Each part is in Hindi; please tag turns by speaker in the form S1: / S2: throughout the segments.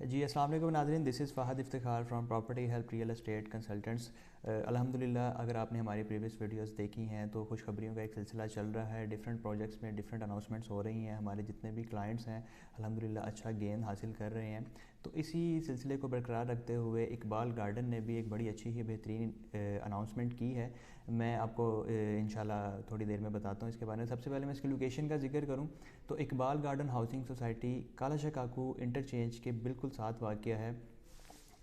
S1: जी अस्सलाम वालेकुम नाज़रीन, this is Fahd Iftikhar from property help real estate consultants. अल्हम्दुलिल्लाह अगर आपने हमारी प्रीवियस वीडियोस देखी हैं तो खुशखबरियों का एक सिलसिला चल रहा है। डिफरेंट प्रोजेक्ट्स में डिफरेंट अनाउंसमेंट्स हो रही हैं। हमारे जितने भी क्लाइंट्स हैं अल्हम्दुलिल्लाह अच्छा गेन हासिल कर रहे हैं। तो इसी सिलसिले को बरकरार रखते हुए इकबाल गार्डन ने भी एक बड़ी अच्छी ही बेहतरीन अनाउंसमेंट की है। मैं आपको इंशाल्लाह थोड़ी देर में बताता हूँ इसके बारे में। सबसे पहले मैं इसकी लोकेशन का जिक्र करूँ तो Iqbal garden housing society Kalashah काकू इंटरचेंज के बिल्कुल साथ वाक़या है।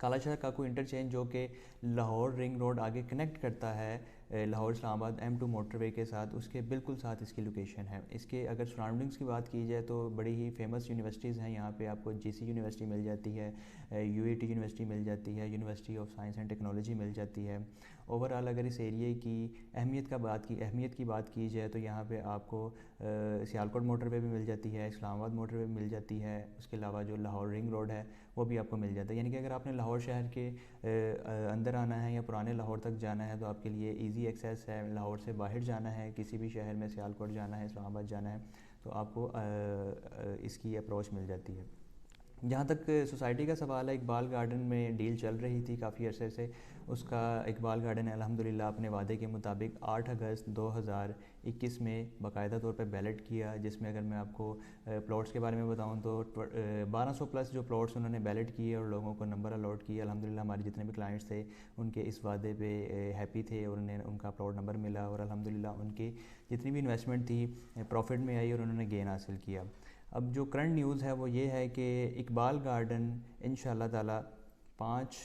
S1: कालाशाह काकू इंटरचेंज जो कि लाहौर रिंग रोड आगे कनेक्ट करता है लाहौर इस्लामाबाद M2 मोटरवे के साथ, उसके बिल्कुल साथ इसकी लोकेशन है। इसके अगर सराउंडिंग्स की बात की जाए तो बड़ी ही फेमस यूनिवर्सिटीज़ हैं यहाँ पे। आपको GC यूनिवर्सिटी मिल जाती है, UAT यूनिवर्सिटी मिल जाती है, university of science and technology मिल जाती है। ओवरऑल अगर इस एरिए की अहमियत की बात की जाए तो यहाँ पे आपको सियालकोट मोटरवे भी मिल जाती है, इस्लामाबाद मोटरवे भी मिल जाती है। उसके अलावा जो लाहौर रिंग रोड है वो भी आपको मिल जाता है। यानी कि अगर आपने लाहौर शहर के अंदर आना है या पुराने लाहौर तक जाना है तो आपके लिए इजी एक्सेस है। लाहौर से बाहर जाना है, किसी भी शहर में सियालकोट जाना है, इस्लामाबाद जाना है, तो आपको इसकी अप्रोच मिल जाती है। जहाँ तक सोसाइटी का सवाल है, इकबाल गार्डन में डील चल रही थी काफ़ी अरसे से। उसका इकबाल गार्डन अल्हम्दुलिल्लाह अपने वादे के मुताबिक 8 अगस्त 2021 में बाकायदा तौर पे बैलेट किया, जिसमें अगर मैं आपको प्लॉट्स के बारे में बताऊं तो 1200 प्लस जो प्लॉट्स उन्होंने बैलेट किए और लोगों को नंबर अलॉट किए। अल्हम्दुलिल्लाह हमारे जितने भी क्लाइंट्स थे उनके इस वादे पे हैप्पी थे और उन्हें उनका प्लॉट नंबर मिला और अल्हम्दुलिल्लाह उनकी जितनी भी इन्वेस्टमेंट थी प्रॉफिट में आई और उन्होंने गेन हासिल किया। अब जो करंट न्यूज़ है वो ये है कि इकबाल गार्डन इंशाल्लाह ताला 5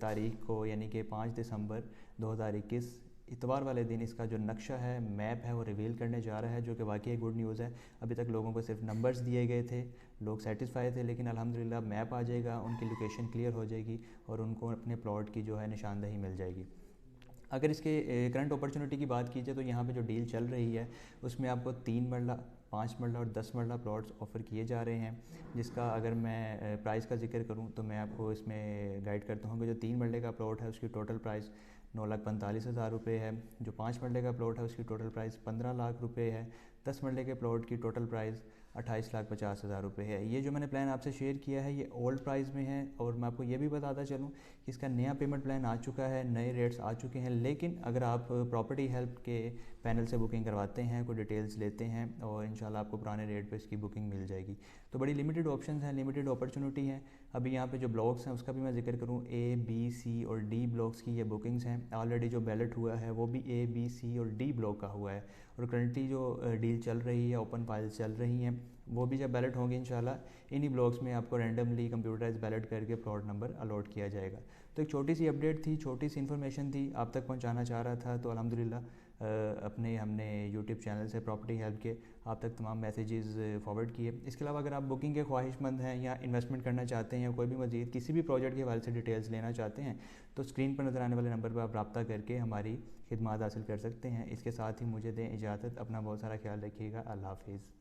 S1: तारीख को यानी कि 5 दिसंबर 2021 इतवार वाले दिन इसका जो नक्शा है, मैप है, वो रिवील करने जा रहा है, जो कि वाकई गुड न्यूज़ है। अभी तक लोगों को सिर्फ नंबर्स दिए गए थे, लोग सेटिस्फाई थे, लेकिन अल्हम्दुलिल्लाह मैप आ जाएगा, उनकी लोकेशन क्लियर हो जाएगी और उनको अपने प्लॉट की जो है निशानदही मिल जाएगी। अगर इसके करंट अपॉर्चुनिटी की बात की जाए तो यहाँ पे जो डील चल रही है उसमें आपको 3 मरला, 5 मरला और 10 मरला प्लॉट्स ऑफ़र किए जा रहे हैं। जिसका अगर मैं प्राइस का जिक्र करूँ तो मैं आपको इसमें गाइड करता हूँ कि जो 3 मरले का प्लॉट है उसकी टोटल प्राइस 9,45,000 रुपये है। जो 5 मरले का प्लॉट है उसकी टोटल प्राइस 15 लाख रुपये है। 10 मरले के प्लॉट की टोटल प्राइस 28,50,000 रुपये है। ये जो मैंने प्लान आपसे शेयर किया है ये ओल्ड प्राइस में है और मैं आपको ये भी बताता चलूँ कि इसका नया पेमेंट प्लान आ चुका है, नए रेट्स आ चुके हैं। लेकिन अगर आप प्रॉपर्टी हेल्प के पैनल से बुकिंग करवाते हैं, कोई डिटेल्स लेते हैं और इंशाल्लाह आपको पुराने रेट पे इसकी बुकिंग मिल जाएगी। तो बड़ी लिमिटेड ऑप्शंस हैं, लिमिटेड अपॉर्चुनिटी हैं। अभी यहाँ पे जो ब्लॉक्स हैं उसका भी मैं जिक्र करूँ, A, B, C और D ब्लॉक्स की ये बुकिंग्स हैं। ऑलरेडी जो बैलेट हुआ है वो भी A, B, C और D ब्लॉक का हुआ है और करंटली जो डील चल रही है, ओपन फाइल्स चल रही हैं, वो भी जब बैलेट होंगे इंशाल्लाह इन्हीं ब्लॉक्स में आपको रैंडमली कंप्यूटराइज बैलेट करके प्लॉट नंबर अलॉट किया जाएगा। तो एक छोटी सी अपडेट थी, छोटी सी इन्फॉर्मेशन थी, आप तक पहुंचाना चाह रहा था। तो अल्हम्दुलिल्लाह अपने हमने यूट्यूब चैनल से प्रॉपर्टी हेल्प के आप तक तमाम मैसेजेस फॉरवर्ड किए। इसके अलावा अगर आप बुकिंग के ख्वाहिशमंद हैं या इन्वेस्टमेंट करना चाहते हैं या कोई भी मज़ीद किसी भी प्रोजेक्ट के हवाले से डिटेल्स लेना चाहते हैं तो स्क्रीन पर नज़र आने वाले नंबर पर आप रब्ता करके हमारी खिदमत हासिल कर सकते हैं। इसके साथ ही मुझे दें इजाज़त, अपना बहुत सारा ख्याल रखिएगा। अल्लाह हाफिज़।